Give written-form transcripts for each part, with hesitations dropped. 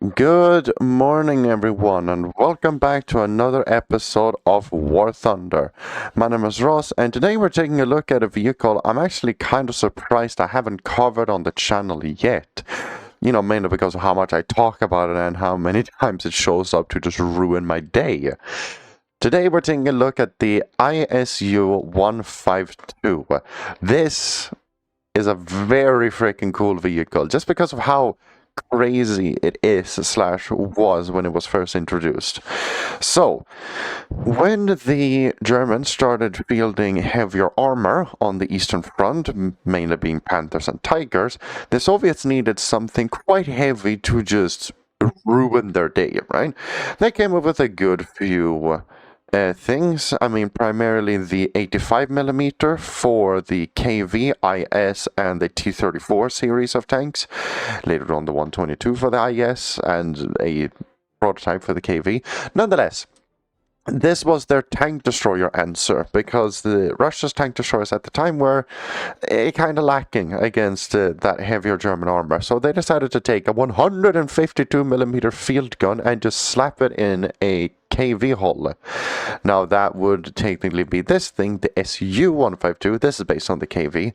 Good morning, everyone, and welcome back to another episode of War Thunder. My name is Ross, and today we're taking a look at a vehicle I'm actually kind of surprised I haven't covered on the channel yet. You know, mainly because of how much I talk about it and how many times it shows up to just ruin my day. Today we're taking a look at the ISU-152. This is a very freaking cool vehicle, just because of how crazy it is slash was when it was first introduced. So, when the Germans started fielding heavier armor on the Eastern Front, mainly being Panthers and Tigers, the Soviets needed something quite heavy to just ruin their day, right? They came up with a good few things. I mean, primarily the 85mm for the KV, IS, and the T-34 series of tanks. Later on, the 122 for the IS and a prototype for the KV. Nonetheless, this was their tank destroyer answer, because the Russia's tank destroyers at the time were kind of lacking against that heavier German armor. So they decided to take a 152mm field gun and just slap it in a KV hull. Now that would technically be this thing, the ISU-152. This is based on the KV.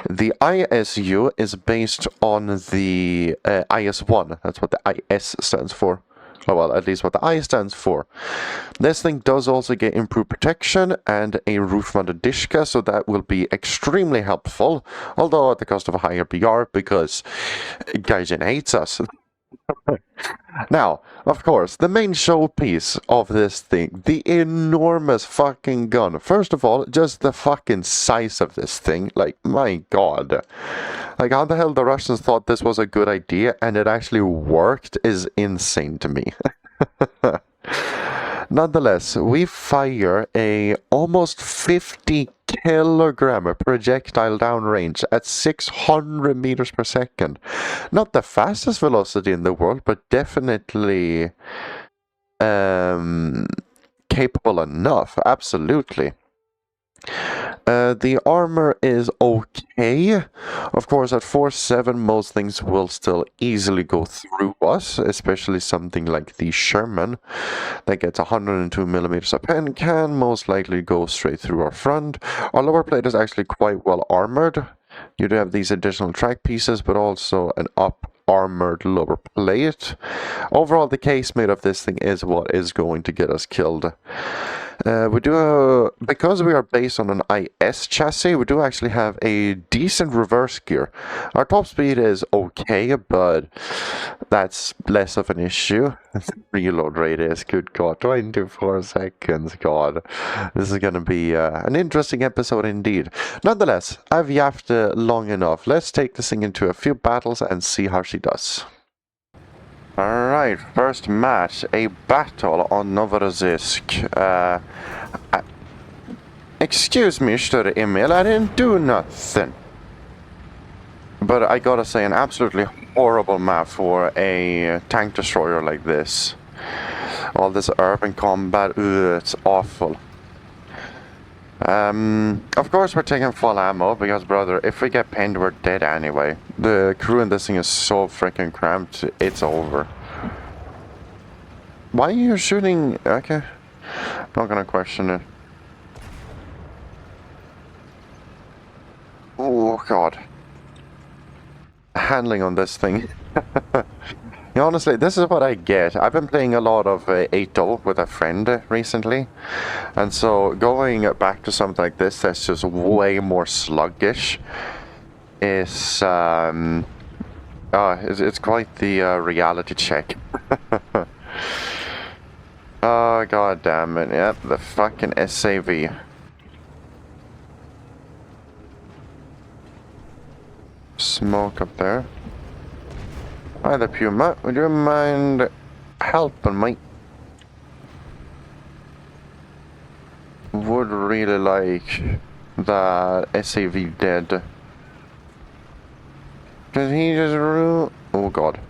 The ISU is based on the IS-1. That's what the IS stands for. Oh, well, at least what the I stands for. This thing does also get improved protection and a roof-mounted dishka, so that will be extremely helpful, although at the cost of a higher PR, because Gaijin hates us. Now, of course, the main showpiece of this thing, the enormous fucking gun. First of all, just the fucking size of this thing. Like, my god. Like, how the hell the Russians thought this was a good idea and it actually worked is insane to me. Nonetheless, we fire a almost 50-kilogram projectile downrange at 600 meters per second. Not the fastest velocity in the world, but definitely capable enough, absolutely. The armor is okay. Of course, at 4.7, most things will still easily go through us, especially something like the Sherman that gets 102mm a pen can most likely go straight through our front. Our lower plate is actually quite well armored. You do have these additional track pieces, but also an up-armored lower plate. Overall, the casemate of this thing is what is going to get us killed. Because we are based on an IS chassis, we do actually have a decent reverse gear. Our top speed is okay, but that's less of an issue. Reload rate is, good god, 24 seconds, god. This is gonna be an interesting episode indeed. Nonetheless, I've yapped long enough. Let's take this thing into a few battles and see how she does. Alright, first match, a battle on Novorossiysk. Excuse me, Störe Emil, I didn't do nothing. But I gotta say, an absolutely horrible map for a tank destroyer like this. All this urban combat, it's awful. Of course we're taking full ammo, because brother, if we get pinned, we're dead anyway. The crew in this thing is so freaking cramped, it's over. Why are you shooting? Okay, not gonna question it. Oh god. Handling on this thing. Yeah, honestly, this is what I get. I've been playing a lot of 8-0 with a friend recently, and so going back to something like this that's just way more sluggish is it's quite the reality check. Oh god damn it! Yep, the fucking SAV. Smoke up there. Hi there, Puma. Would you mind helping me? Would really like that SAV dead. Did he just ruin? Oh god.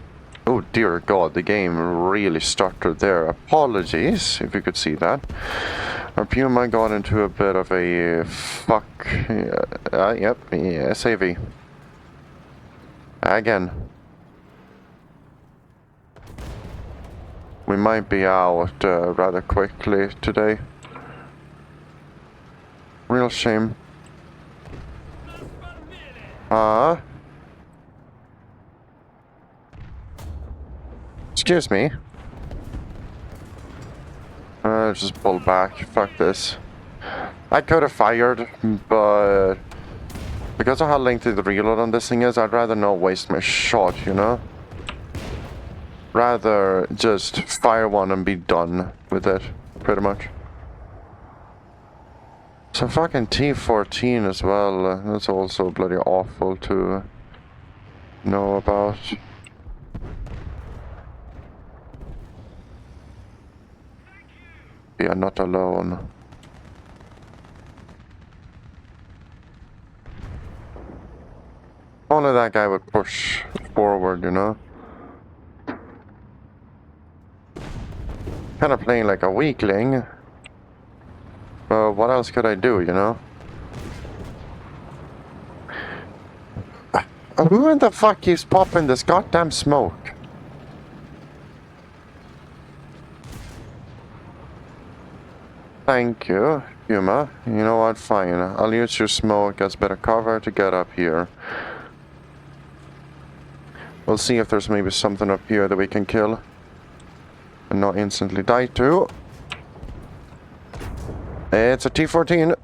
Oh dear god, the game really stuttered there. Apologies, if you could see that. Our Puma got into a bit of a fuck. Yep, yeah, SAV. Again. We might be out rather quickly today. Real shame. Excuse me. Just pull back. Fuck this. I could have fired, but because of how lengthy the reload on this thing is, I'd rather not waste my shot, you know? Rather just fire one and be done with it, pretty much. So fucking T14 as well, that's also bloody awful to know about. We are not alone. Only that guy would push forward, you know? Kind of playing like a weakling. But what else could I do, you know? Who in the fuck keeps popping this goddamn smoke? Thank you, Yuma. You know what? Fine. I'll use your smoke as better cover to get up here. We'll see if there's maybe something up here that we can kill and not instantly die to. It's a T14.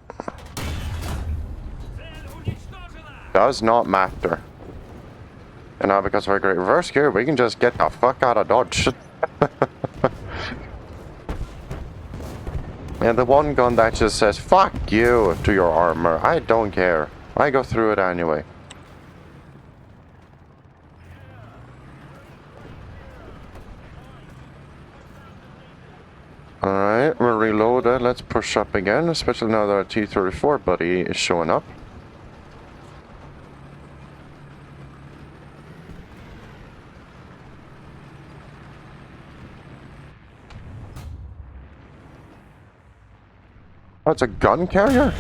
Does not matter. And now because of our great reverse gear, we can just get the fuck out of Dodge. And the one gun that just says, fuck you to your armor. I don't care. I go through it anyway. Alright, we're reloaded. Let's push up again, especially now that our T-34 buddy is showing up. Oh, it's a gun carrier?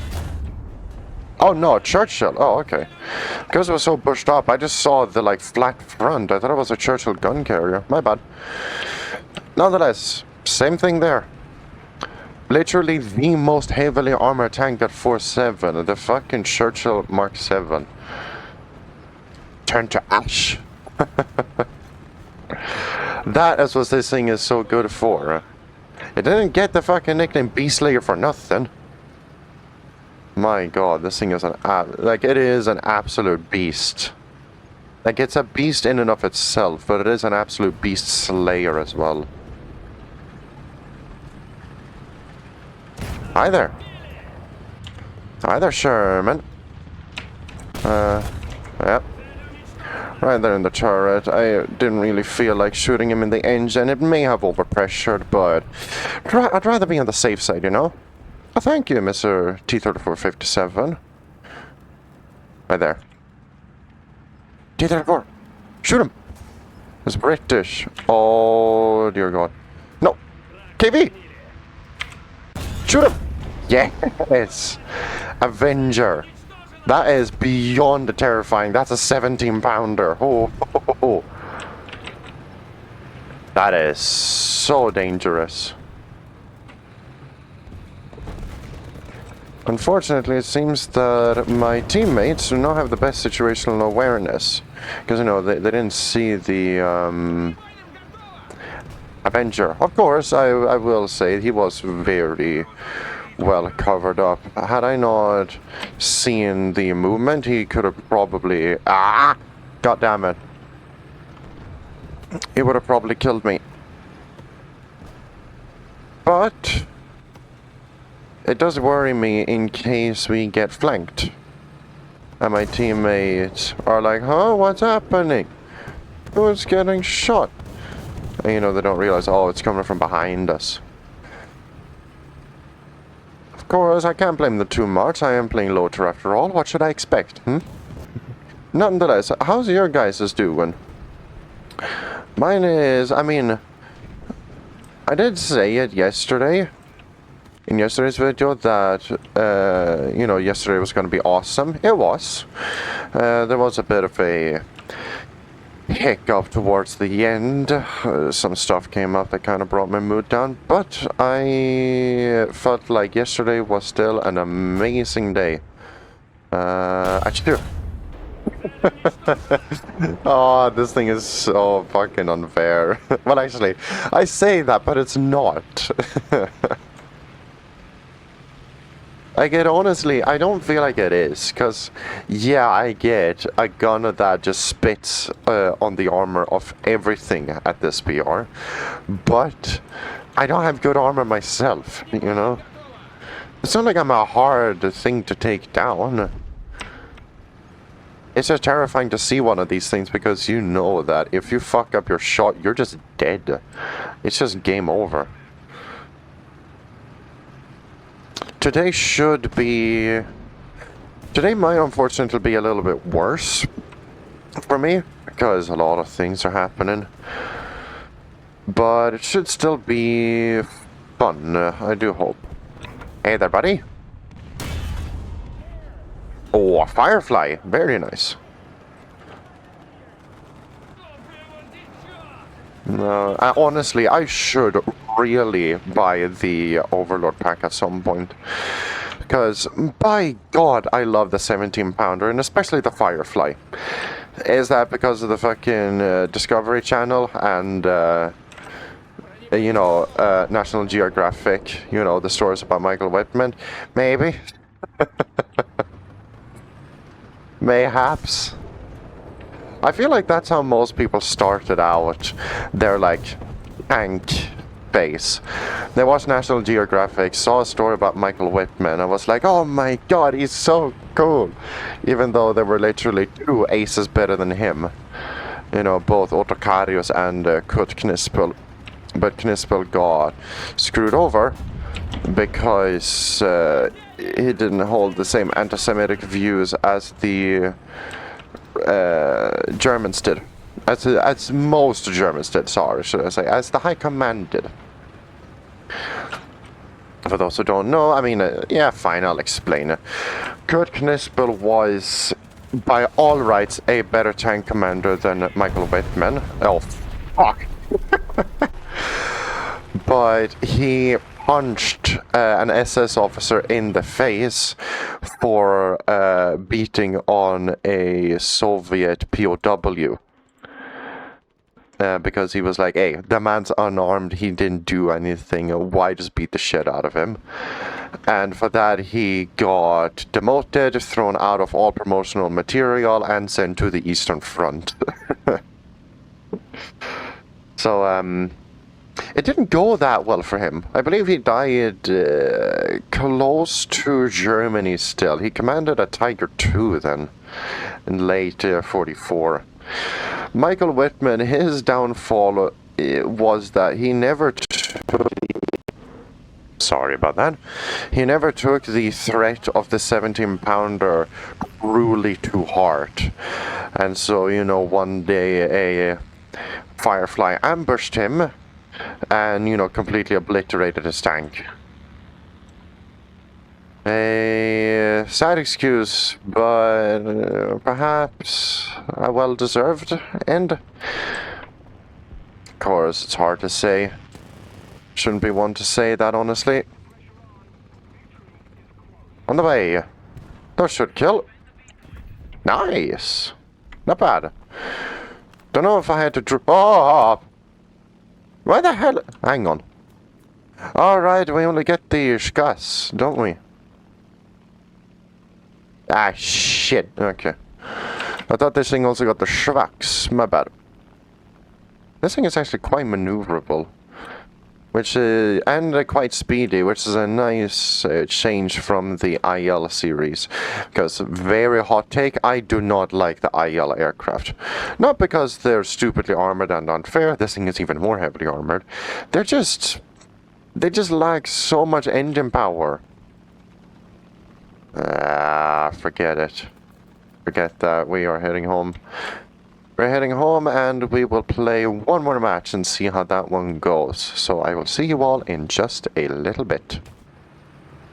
Oh no, Churchill. Oh, okay. Because it was so pushed up, I just saw the like flat front. I thought it was a Churchill gun carrier. My bad. Nonetheless, same thing there. Literally the most heavily armored tank at 4.7. The fucking Churchill Mark 7. Turn to ash. That is what this thing is so good for. It didn't get the fucking nickname Beast Slayer for nothing. My god, this thing is it is an absolute beast. Like, it's a beast in and of itself, but it is an absolute beast slayer as well. Hi there. Hi there, Sherman. Yep. Right there in the turret. I didn't really feel like shooting him in the engine. It may have overpressured, but I'd rather be on the safe side, you know? Oh, thank you, Mr. T-3457. Right there. T-34! Shoot him! It's British. Oh, dear God. No! KV! Shoot him! Yes! Avenger. That is beyond terrifying. That's a 17-pounder. Oh. That is so dangerous. Unfortunately, it seems that my teammates do not have the best situational awareness. Because, you know, they didn't see the Avenger. Of course, I will say he was very well covered up. Had I not seen the movement, he could have probably... God damn it. He would have probably killed me. But it does worry me in case we get flanked. And my teammates are like, huh, what's happening? Who's getting shot? And, you know, they don't realize, oh, it's coming from behind us. Of course, I can't blame them too much. I am playing Loader after all. What should I expect, Nonetheless, how's your guys' doing? Mine is, I mean, I did say it yesterday, in yesterday's video, that, you know, yesterday was going to be awesome. It was. There was a bit of a hiccup towards the end. Some stuff came up that kind of brought my mood down, but I felt like yesterday was still an amazing day. Actually, oh, this thing is so fucking unfair. Well, actually, I say that, but it's not. Like, it honestly, I don't feel like it is, because, yeah, I get a gun that just spits on the armor of everything at this BR, but I don't have good armor myself, you know? It's not like I'm a hard thing to take down. It's just terrifying to see one of these things, because you know that if you fuck up your shot, you're just dead. It's just game over. Today might unfortunately be a little bit worse for me, because a lot of things are happening. But it should still be fun, I do hope. Hey there, buddy. Oh, a firefly. Very nice. Honestly, I should really buy the Overlord pack at some point. Because, by God, I love the 17-pounder, and especially the Firefly. Is that because of the fucking Discovery Channel and, you know, National Geographic, you know, the stories about Michael Whitman? Maybe. Mayhaps. I feel like that's how most people started out their, like, tank phase. They watched National Geographic, saw a story about Michael Whitman, and was like, oh my god, he's so cool. Even though there were literally 2 aces better than him. You know, both Otokarius and Kurt Knispel. But Knispel got screwed over because he didn't hold the same anti-Semitic views as the Germans did. As most Germans did, sorry, should I say. As the High Command did. For those who don't know, I mean, yeah, fine, I'll explain it. Kurt Knispel was, by all rights, a better tank commander than Michael Whitman. Oh, fuck. But he punched an SS officer in the face for beating on a Soviet POW. Because he was like, hey, the man's unarmed, he didn't do anything, why just beat the shit out of him? And for that he got demoted, thrown out of all promotional material, and sent to the Eastern Front. So, it didn't go that well for him. I believe he died close to Germany still. He commanded a Tiger II then, in late 44. Michael Whitman, his downfall was that he never sorry about that. He never took the threat of the 17-pounder cruelly to heart. And so, you know, one day a Firefly ambushed him and, you know, completely obliterated his tank. A sad excuse, but perhaps a well-deserved end. Of course, it's hard to say. Shouldn't be one to say that, honestly. On the way. That should kill. Nice. Not bad. Don't know if I had to oh! Why the hell? Hang on. Alright, we only get the Shkas, don't we? Ah, shit. Okay. I thought this thing also got the Schwaks. My bad. This thing is actually quite maneuverable. Which is, and quite speedy, which is a nice change from the IL series. Because, very hot take, I do not like the IL aircraft. Not because they're stupidly armored and unfair, this thing is even more heavily armored. They just lack so much engine power. Forget it. Forget that. We are heading home. We're heading home and we will play one more match and see how that one goes. So I will see you all in just a little bit.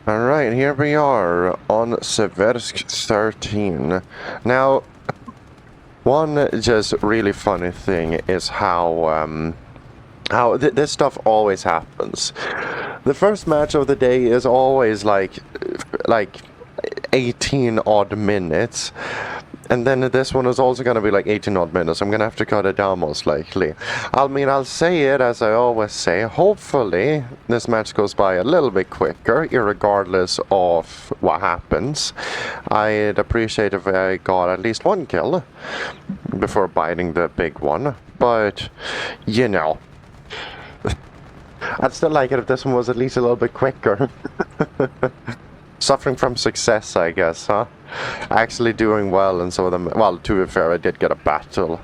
Alright, here we are on Seversk 13. Now, One just really funny thing is how this stuff always happens. The first match of the day is always like 18 odd minutes. And then this one is also going to be like 18 odd minutes. I'm going to have to cut it down most likely. I mean, I'll say it as I always say. Hopefully, this match goes by a little bit quicker, irregardless of what happens. I'd appreciate if I got at least one kill before biting the big one. But, you know, I'd still like it if this one was at least a little bit quicker. Suffering from success, I guess, huh? Actually doing well, and some of them. Well, to be fair, I did get a battle.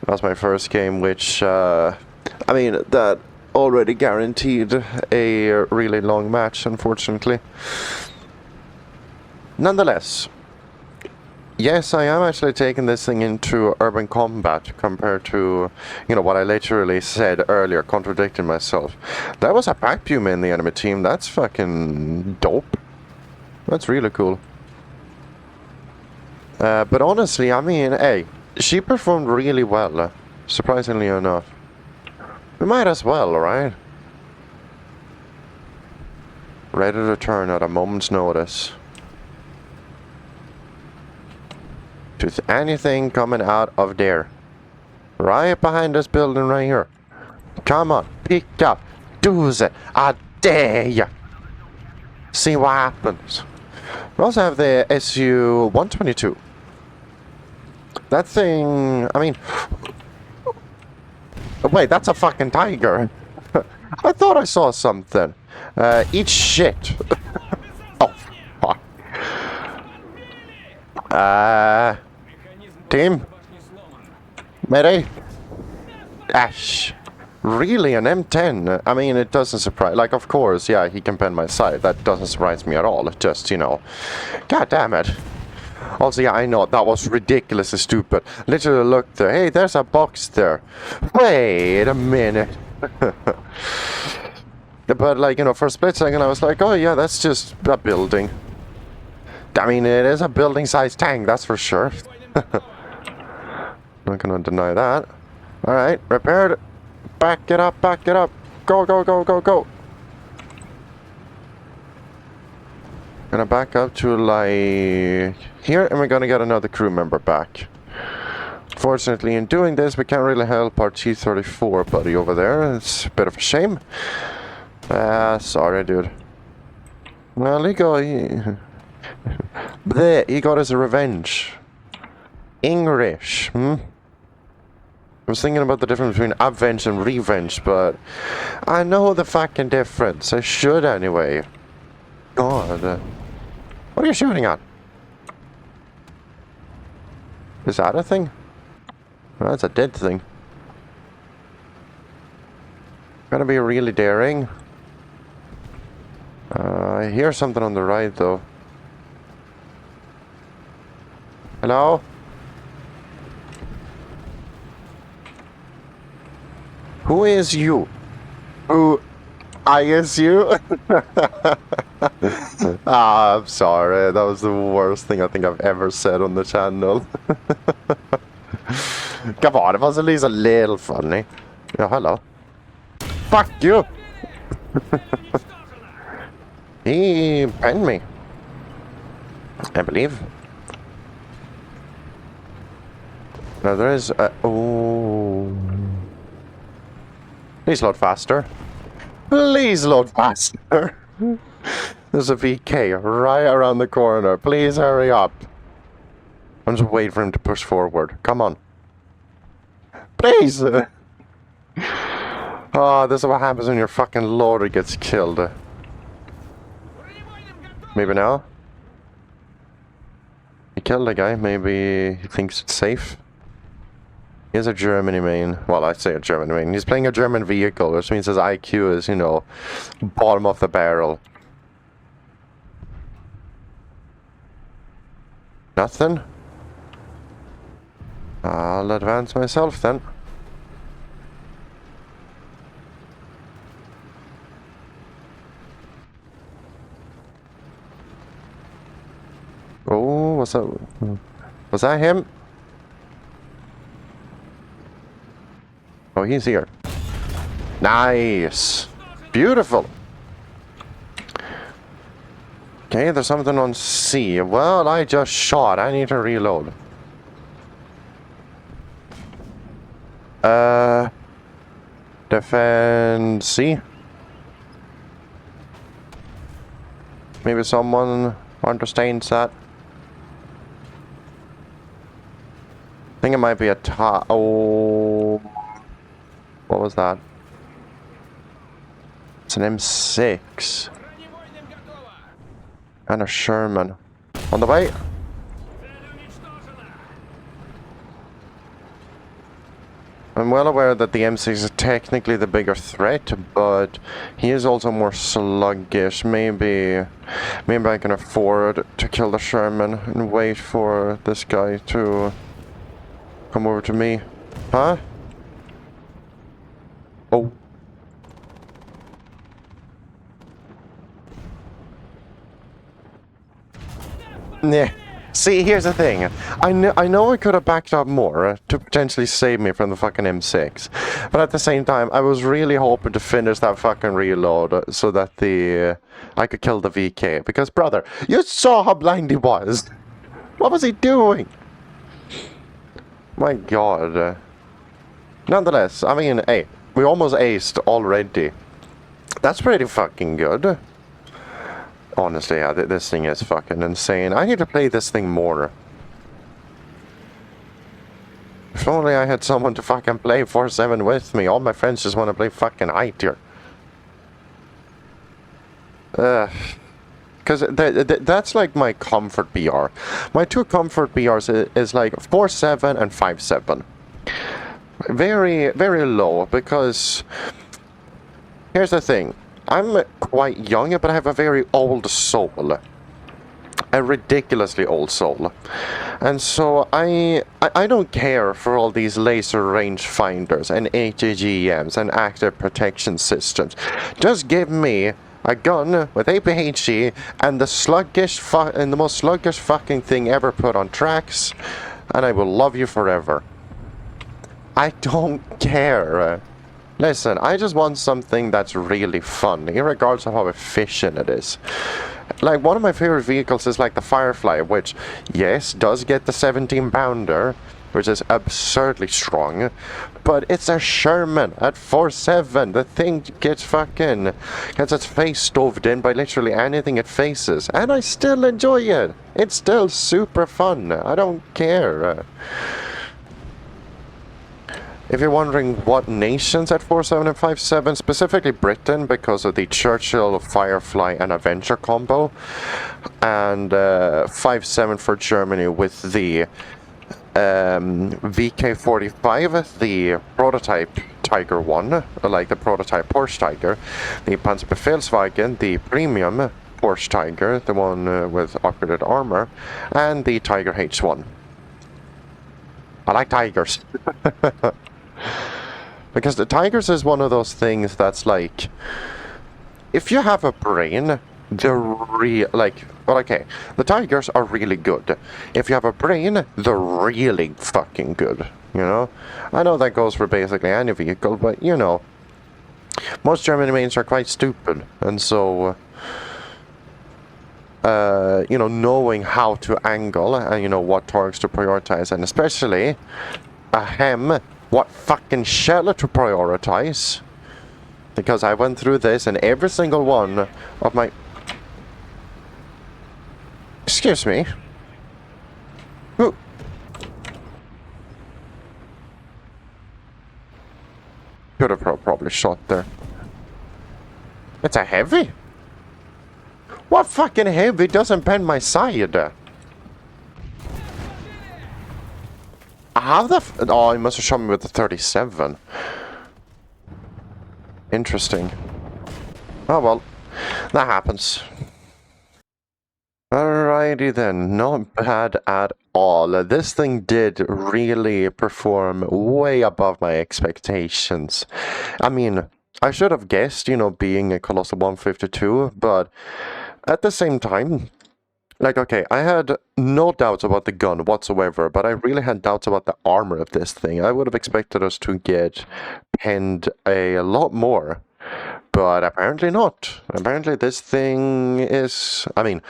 That was my first game, which, I mean, that already guaranteed a really long match, unfortunately. Nonetheless, yes, I am actually taking this thing into urban combat compared to, you know, what I literally said earlier, contradicting myself. That was a pack puma in the enemy team. That's fucking dope. That's really cool. But honestly, I mean, hey, she performed really well, surprisingly enough. We might as well, right? Ready to turn at a moment's notice. To anything coming out of there. Right behind this building right here. Come on, pick up, do it, I dare ya. See what happens. We also have the ISU-152. That thing, I mean... Wait, that's a fucking tiger. I thought I saw something. Eat shit. Oh, fuck. Team? Mayday? Ash. Really, an M10? I mean, it doesn't surprise... Like, of course, yeah, he can pen my side. That doesn't surprise me at all. Just, you know... God damn it. Also, yeah, I know, that was ridiculously stupid. Literally looked there. Hey, there's a box there. Wait a minute. But, like, you know, for a split second, I was like, oh, yeah, that's just a building. I mean, it is a building-sized tank, that's for sure. Not gonna deny that. Alright, repaired. Back it up, back it up. Go, go, go, go, go. Gonna back up to like here, and we're gonna get another crew member back. Fortunately, in doing this, we can't really help our T-34 buddy over there. It's a bit of a shame. Sorry, dude. Well, he got his revenge. English, I was thinking about the difference between avenge and revenge, but I know the fucking difference. I should anyway. God. What are you shooting at? Is that a thing? Well, that's a dead thing. Gotta be really daring. I hear something on the right, though. Hello? Who is you? Who? ISU? Ah, I'm sorry. That was the worst thing I think I've ever said on the channel. Come on, it was at least a little funny. Yeah, hello. Fuck you! He penned me. I believe. Now there is a... Oh... Please load faster. Please load faster. There's a VK right around the corner. Please hurry up. I'm just waiting for him to push forward. Come on. Please. Oh, this is what happens when your fucking loader gets killed. Maybe now? He killed a guy. Maybe he thinks it's safe. He has a Germany main. Well, I say a German main. He's playing a German vehicle, which means his IQ is, you know, bottom of the barrel. Nothing? I'll advance myself then. Oh, what's that? Was that him? Oh, he's here. Nice. Beautiful. Okay, there's something on C. Well, I just shot. I need to reload. Defend C. Maybe someone understands that. I think it might be a oh, what was that? It's an M6 and a Sherman on the way. I'm well aware that the M6 is technically the bigger threat, but he is also more sluggish. Maybe I can afford to kill the Sherman and wait for this guy to come over to me. Huh? Oh. Yeah. See, here's the thing. I know I could have backed up more to potentially save me from the fucking M6. But at the same time, I was really hoping to finish that fucking reload so that I could kill the VK. Because, brother, you saw how blind he was. What was he doing? My god. Nonetheless, I mean, hey, we almost aced already. That's pretty fucking good. Honestly, yeah, this thing is fucking insane. I need to play this thing more. If only I had someone to fucking play 4-7 with me. All my friends just want to play fucking high tier. Because that's like my comfort BR. My two comfort BRs is like 4-7 and 5-7. Very, very low, because here's the thing. I'm quite young, but I have a very old soul. A ridiculously old soul. And so I don't care for all these laser range finders and HAGMs and active protection systems. Just give me a gun with APHG and the most sluggish fucking thing ever put on tracks, and I will love you forever. I don't care. Listen, I just want something that's really fun, regardless of how efficient it is. Like, one of my favorite vehicles is like the Firefly, which, yes, does get the 17-pounder, which is absurdly strong, but it's a Sherman at 4.7. The thing gets its face stoved in by literally anything it faces, and I still enjoy it. It's still super fun. I don't care. If you're wondering what nations at 4.7 and 5.7, specifically Britain, because of the Churchill, Firefly, and Avenger combo, and 5.7 for Germany with the VK45, the prototype Tiger 1, like the prototype Porsche Tiger, the Panzerbefehlswagen, the premium Porsche Tiger, the one with upgraded armor, and the Tiger H1. I like Tigers. Because the Tigers is one of those things that's like, if you have a brain, they're the Tigers are really good. If you have a brain, they're really fucking good, you know? I know that goes for basically any vehicle, but, you know, most German mains are quite stupid, and so, you know, knowing how to angle, and, you know, what torques to prioritize, and especially, what fucking shell to prioritize. Because I went through this and every single one of my... Excuse me. Ooh. Could have probably shot there. It's a heavy? What fucking heavy doesn't bend my side? How the oh, he must have shot me with the 37. Interesting. Oh well, that happens. Alrighty then, not bad at all. This thing did really perform way above my expectations. I mean, I should have guessed, you know, being a Colossal 152, but at the same time, Like, okay, I had no doubts about the gun whatsoever, but I really had doubts about the armor of this thing. I would have expected us to get pinned a lot more, but apparently not. Apparently this thing is, I mean,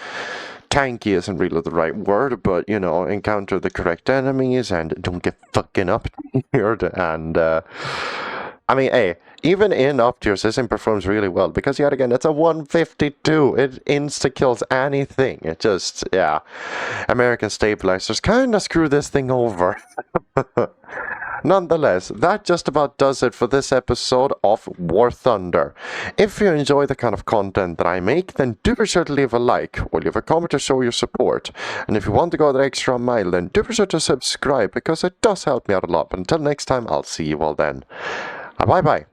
tanky isn't really the right word, but, you know, encounter the correct enemies and don't get fucking up here. And, I mean, hey, even in up tiers, this thing performs really well because, yet again, it's a 152. It insta-kills anything. It just, yeah. American stabilizers kind of screw this thing over. Nonetheless, that just about does it for this episode of War Thunder. If you enjoy the kind of content that I make, then do be sure to leave a like or leave a comment to show your support. And if you want to go the extra mile, then do be sure to subscribe because it does help me out a lot. But until next time, I'll see you all then. Bye bye.